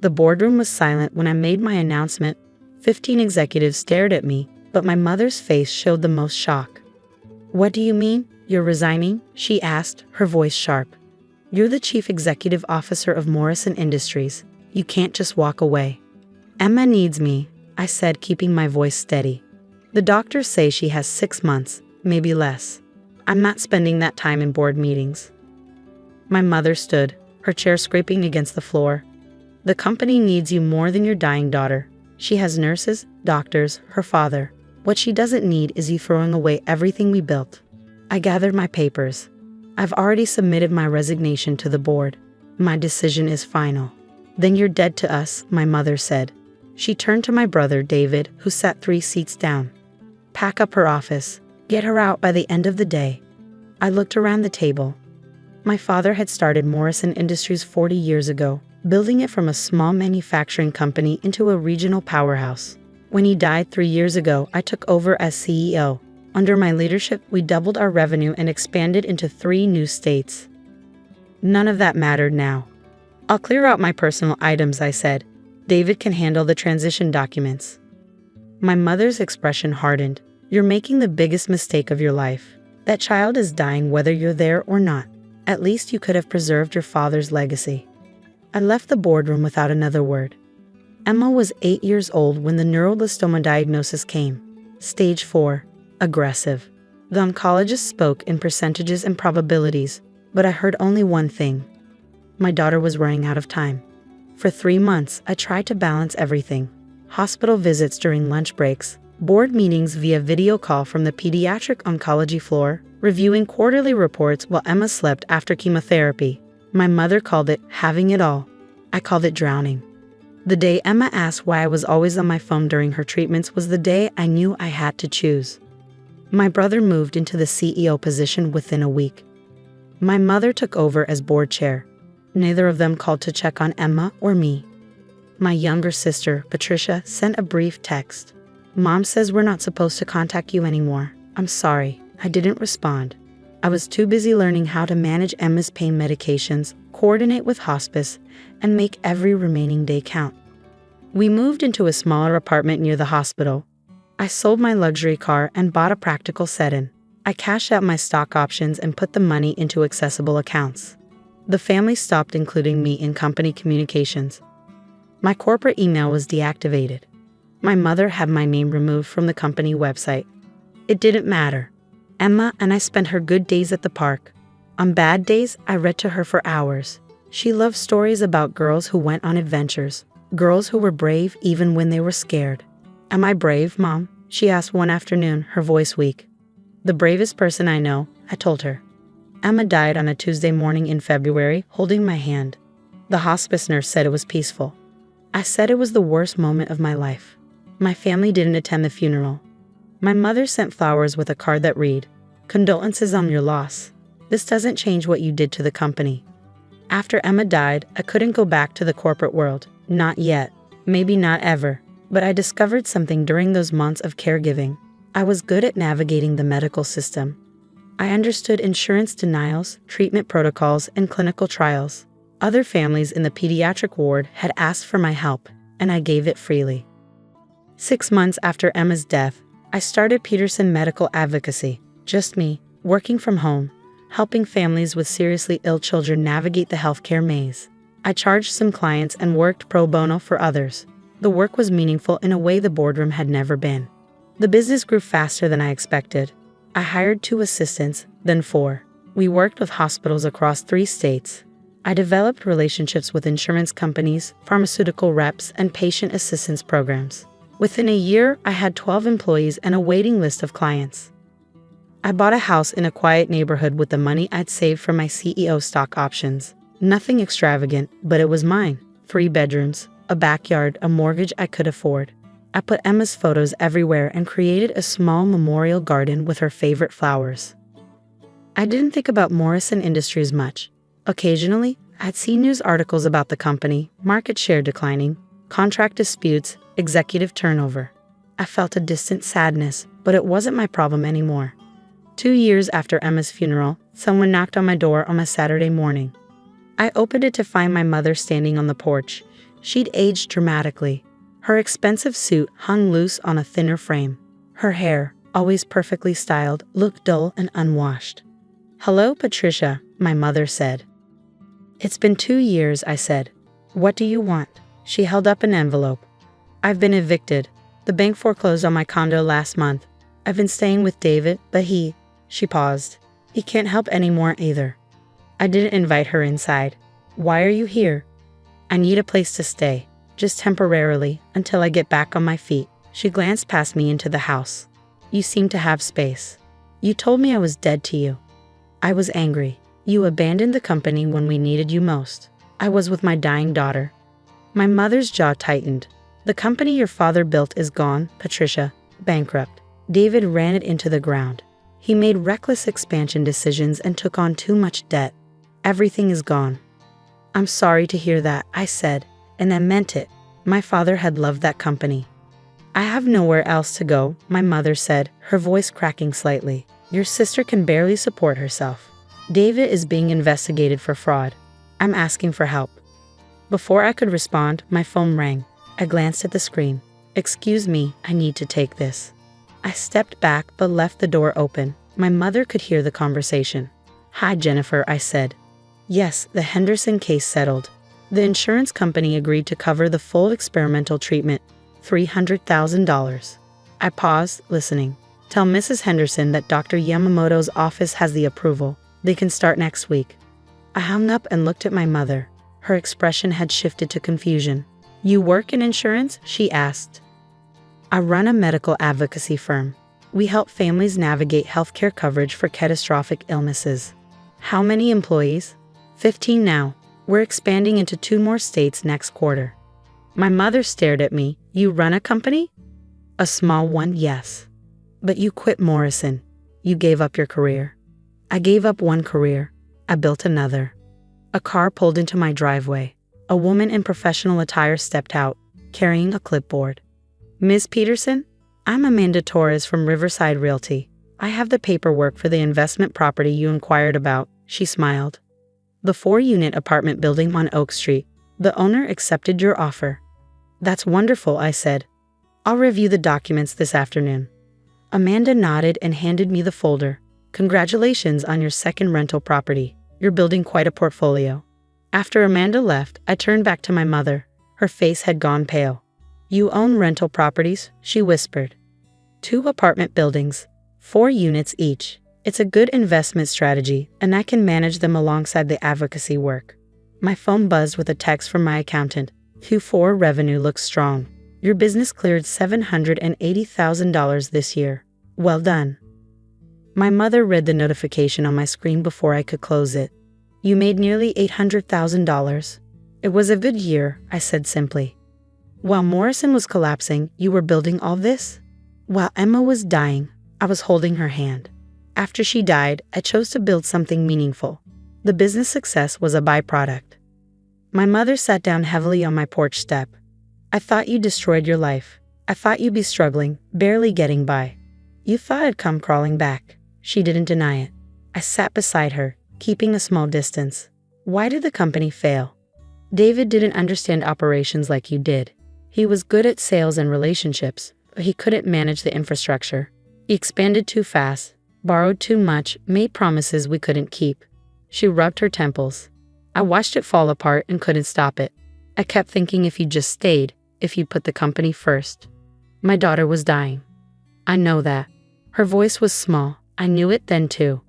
The boardroom was silent when I made my announcement. 15 executives stared at me, but my mother's face showed the most shock. "What do you mean, you're resigning?" she asked, her voice sharp. "You're the chief executive officer of Morrison Industries. You can't just walk away." "Emma needs me," I said, keeping my voice steady. "The doctors say she has 6 months, maybe less. I'm not spending that time in board meetings." My mother stood, her chair scraping against the floor. "The company needs you more than your dying daughter. She has nurses, doctors, her father. What she doesn't need is you throwing away everything we built." I gathered my papers. "I've already submitted my resignation to the board. My decision is final." "Then you're dead to us," my mother said. She turned to my brother, David, who sat 3 seats down. "Pack up her office. Get her out by the end of the day." I looked around the table. My father had started Morrison Industries 40 years ago, building it from a small manufacturing company into a regional powerhouse. When he died 3 years ago, I took over as CEO. Under my leadership, we doubled our revenue and expanded into 3 new states. None of that mattered now. "I'll clear out my personal items," I said. "David can handle the transition documents." My mother's expression hardened. "You're making the biggest mistake of your life. That child is dying whether you're there or not. At least you could have preserved your father's legacy." I left the boardroom without another word. Emma was 8 years old when the neuroblastoma diagnosis came. Stage 4, aggressive. The oncologist spoke in percentages and probabilities, but I heard only one thing. My daughter was running out of time. For 3 months, I tried to balance everything. Hospital visits during lunch breaks, board meetings via video call from the pediatric oncology floor, reviewing quarterly reports while Emma slept after chemotherapy. My mother called it having it all. I called it drowning. The day Emma asked why I was always on my phone during her treatments was the day I knew I had to choose. My brother moved into the CEO position within a week. My mother took over as board chair. Neither of them called to check on Emma or me. My younger sister, Patricia, sent a brief text. "Mom says we're not supposed to contact you anymore. I'm sorry." I didn't respond. I was too busy learning how to manage Emma's pain medications, coordinate with hospice, and make every remaining day count. We moved into a smaller apartment near the hospital. I sold my luxury car and bought a practical set-in. I cashed out my stock options and put the money into accessible accounts. The family stopped including me in company communications. My corporate email was deactivated. My mother had my name removed from the company website. It didn't matter. Emma and I spent her good days at the park. On bad days, I read to her for hours. She loved stories about girls who went on adventures, girls who were brave even when they were scared. "Am I brave, Mom?" she asked one afternoon, her voice weak. "The bravest person I know," I told her. Emma died on a Tuesday morning in February, holding my hand. The hospice nurse said it was peaceful. I said it was the worst moment of my life. My family didn't attend the funeral. My mother sent flowers with a card that read, "Condolences on your loss. This doesn't change what you did to the company." After Emma died, I couldn't go back to the corporate world. Not yet. Maybe not ever. But I discovered something during those months of caregiving. I was good at navigating the medical system. I understood insurance denials, treatment protocols, and clinical trials. Other families in the pediatric ward had asked for my help, and I gave it freely. 6 months after Emma's death, I started Peterson Medical Advocacy, just me, working from home, helping families with seriously ill children navigate the healthcare maze. I charged some clients and worked pro bono for others. The work was meaningful in a way the boardroom had never been. The business grew faster than I expected. I hired 2 assistants, then 4. We worked with hospitals across 3 states. I developed relationships with insurance companies, pharmaceutical reps, and patient assistance programs. Within a year, I had 12 employees and a waiting list of clients. I bought a house in a quiet neighborhood with the money I'd saved from my CEO stock options. Nothing extravagant, but it was mine. 3 bedrooms, a backyard, a mortgage I could afford. I put Emma's photos everywhere and created a small memorial garden with her favorite flowers. I didn't think about Morrison Industries much. Occasionally, I'd see news articles about the company, market share declining, contract disputes, executive turnover. I felt a distant sadness, but it wasn't my problem anymore. 2 years after Emma's funeral, someone knocked on my door on a Saturday morning. I opened it to find my mother standing on the porch. She'd aged dramatically. Her expensive suit hung loose on a thinner frame. Her hair, always perfectly styled, looked dull and unwashed. "Hello, Patricia," my mother said. "It's been 2 years," I said. "What do you want?" She held up an envelope. "I've been evicted. The bank foreclosed on my condo last month. I've been staying with David, but she paused. "He can't help anymore either." I didn't invite her inside. "Why are you here?" "I need a place to stay, just temporarily, until I get back on my feet." She glanced past me into the house. "You seem to have space. You told me I was dead to you." I was angry. "You abandoned the company when we needed you most." I was with my dying daughter. My mother's jaw tightened. "The company your father built is gone, Patricia. Bankrupt. David ran it into the ground. He made reckless expansion decisions and took on too much debt. Everything is gone." "I'm sorry to hear that," I said, and I meant it. My father had loved that company. "I have nowhere else to go," my mother said, her voice cracking slightly. "Your sister can barely support herself. David is being investigated for fraud. I'm asking for help." Before I could respond, my phone rang. I glanced at the screen. "Excuse me, I need to take this." I stepped back but left the door open. My mother could hear the conversation. "Hi, Jennifer," I said. "Yes, the Henderson case settled. The insurance company agreed to cover the full experimental treatment, $300,000. I paused, listening. "Tell Mrs. Henderson that Dr. Yamamoto's office has the approval. They can start next week." I hung up and looked at my mother. Her expression had shifted to confusion. "You work in insurance?" she asked. "I run a medical advocacy firm. We help families navigate healthcare coverage for catastrophic illnesses." "How many employees?" 15 now. We're expanding into 2 more states next quarter." My mother stared at me. "You run a company?" "A small one, yes." "But you quit Morrison. You gave up your career." "I gave up one career. I built another." A car pulled into my driveway. A woman in professional attire stepped out, carrying a clipboard. "Ms. Peterson, I'm Amanda Torres from Riverside Realty. I have the paperwork for the investment property you inquired about." She smiled. "The 4-unit apartment building on Oak Street. The owner accepted your offer." "That's wonderful," I said. "I'll review the documents this afternoon." Amanda nodded and handed me the folder. "Congratulations on your second rental property. You're building quite a portfolio." After Amanda left, I turned back to my mother. Her face had gone pale. "You own rental properties?" she whispered. 2 apartment buildings, 4 units each. It's a good investment strategy, and I can manage them alongside the advocacy work." My phone buzzed with a text from my accountant. "Q4 revenue looks strong. Your business cleared $780,000 this year. Well done." My mother read the notification on my screen before I could close it. "You made nearly $800,000. It was a good year," I said simply. "While Morrison was collapsing, you were building all this?" "While Emma was dying, I was holding her hand. After she died, I chose to build something meaningful. The business success was a byproduct." My mother sat down heavily on my porch step. "I thought you destroyed your life. I thought you'd be struggling, barely getting by. You thought I'd come crawling back." She didn't deny it. I sat beside her, keeping a small distance. "Why did the company fail?" "David didn't understand operations like you did. He was good at sales and relationships, but he couldn't manage the infrastructure. He expanded too fast, borrowed too much, made promises we couldn't keep." She rubbed her temples. "I watched it fall apart and couldn't stop it. I kept thinking if you just stayed, if you'd put the company first." "My daughter was dying." "I know that." Her voice was small. I knew it then too.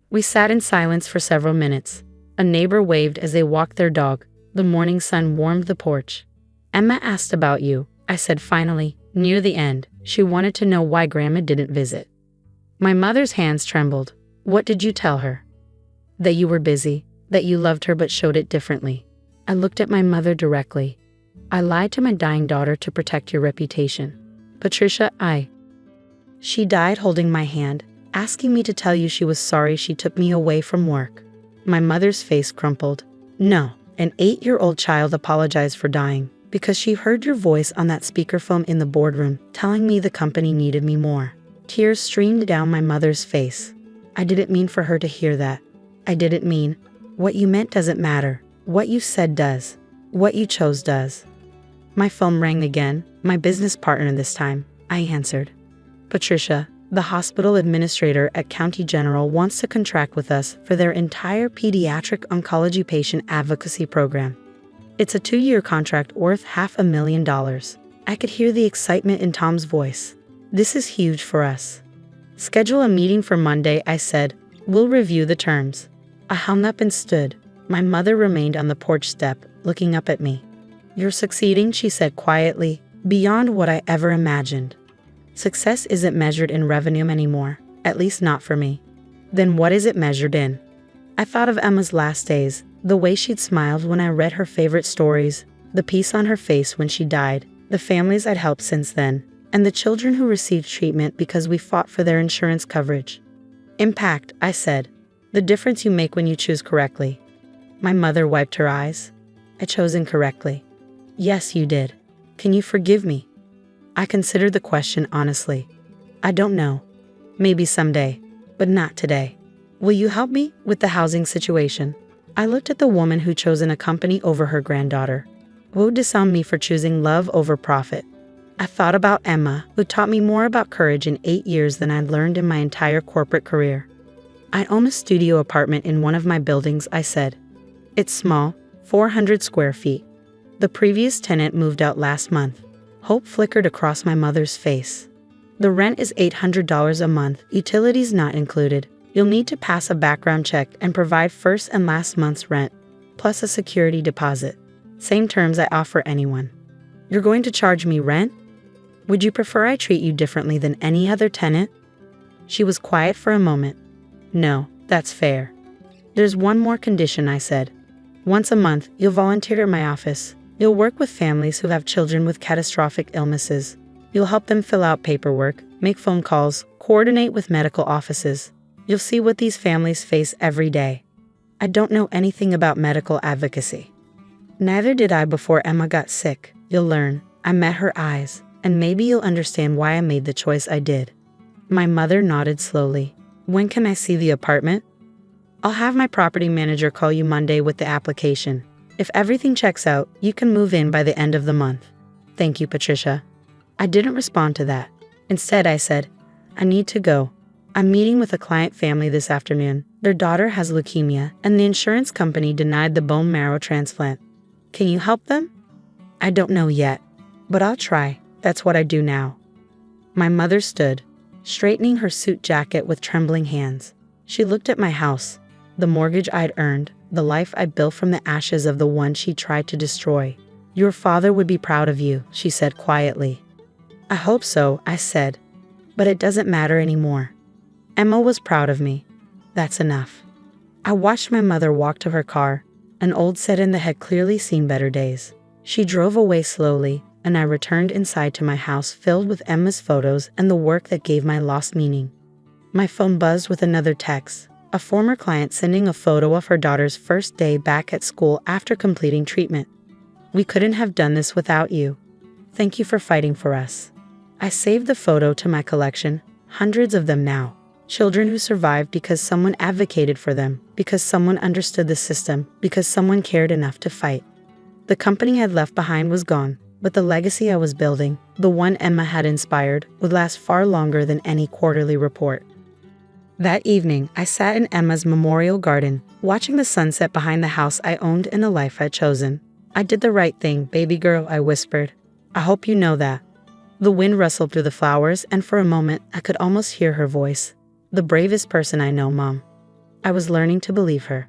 We sat in silence for several minutes. A neighbor waved as they walked their dog. The morning sun warmed the porch. "Emma asked about you," I said finally, near the end. She wanted to know why Grandma didn't visit. My mother's hands trembled. "What did you tell her?" "That you were busy, that you loved her but showed it differently." I looked at my mother directly. "I lied to my dying daughter to protect your reputation. Patricia, She died holding my hand, asking me to tell you she was sorry she took me away from work." My mother's face crumpled. "No, an 8-year-old child apologized for dying because she heard your voice on that speakerphone in the boardroom telling me the company needed me more." Tears streamed down my mother's face. "I didn't mean for her to hear that. I didn't mean. What you meant doesn't matter. What you said does. What you chose does." My phone rang again, my business partner this time. I answered. Patricia, the hospital administrator at County General wants to contract with us for their entire pediatric oncology patient advocacy program. It's a 2-year contract worth $500,000. I could hear the excitement in Tom's voice. This is huge for us. Schedule a meeting for Monday, I said. We'll review the terms. I hung up and stood. My mother remained on the porch step, looking up at me. You're succeeding, she said quietly, beyond what I ever imagined. Success isn't measured in revenue anymore, at least not for me. Then what is it measured in? I thought of Emma's last days, the way she'd smiled when I read her favorite stories, the peace on her face when she died, the families I'd helped since then, and the children who received treatment because we fought for their insurance coverage. Impact, I said. The difference you make when you choose correctly. My mother wiped her eyes. I chose incorrectly. Yes, you did. Can you forgive me? I considered the question honestly. I don't know. Maybe someday, but not today. Will you help me with the housing situation? I looked at the woman who'd chosen a company over her granddaughter. Woe disown me for choosing love over profit. I thought about Emma, who taught me more about courage in 8 years than I'd learned in my entire corporate career. I own a studio apartment in one of my buildings, I said. It's small, 400 square feet. The previous tenant moved out last month. Hope flickered across my mother's face. The rent is $800 a month, utilities not included. You'll need to pass a background check and provide first and last month's rent, plus a security deposit. Same terms I offer anyone. You're going to charge me rent? Would you prefer I treat you differently than any other tenant? She was quiet for a moment. No, that's fair. There's one more condition, I said. Once a month, you'll volunteer at my office. You'll work with families who have children with catastrophic illnesses. You'll help them fill out paperwork, make phone calls, coordinate with medical offices. You'll see what these families face every day. I don't know anything about medical advocacy. Neither did I before Emma got sick. You'll learn. I met her eyes, and maybe you'll understand why I made the choice I did. My mother nodded slowly. When can I see the apartment? I'll have my property manager call you Monday with the application. If everything checks out, you can move in by the end of the month. Thank you, Patricia. I didn't respond to that. Instead, I said, I need to go. I'm meeting with a client family this afternoon. Their daughter has leukemia, and the insurance company denied the bone marrow transplant. Can you help them? I don't know yet, but I'll try. That's what I do now. My mother stood, straightening her suit jacket with trembling hands. She looked at my house, the mortgage I'd earned, the life I built from the ashes of the one she tried to destroy. Your father would be proud of you, she said quietly. I hope so, I said, but it doesn't matter anymore. Emma was proud of me. That's enough. I watched my mother walk to her car, an old sedan that had clearly seen better days. She drove away slowly, and I returned inside to my house filled with Emma's photos and the work that gave my loss meaning. My phone buzzed with another text, a former client sending a photo of her daughter's first day back at school after completing treatment. We couldn't have done this without you. Thank you for fighting for us. I saved the photo to my collection, hundreds of them now. Children who survived because someone advocated for them, because someone understood the system, because someone cared enough to fight. The company I'd left behind was gone, but the legacy I was building, the one Emma had inspired, would last far longer than any quarterly report. That evening, I sat in Emma's memorial garden, watching the sunset behind the house I owned and the life I'd chosen. I did the right thing, baby girl, I whispered. I hope you know that. The wind rustled through the flowers, and for a moment, I could almost hear her voice. The bravest person I know, Mom. I was learning to believe her.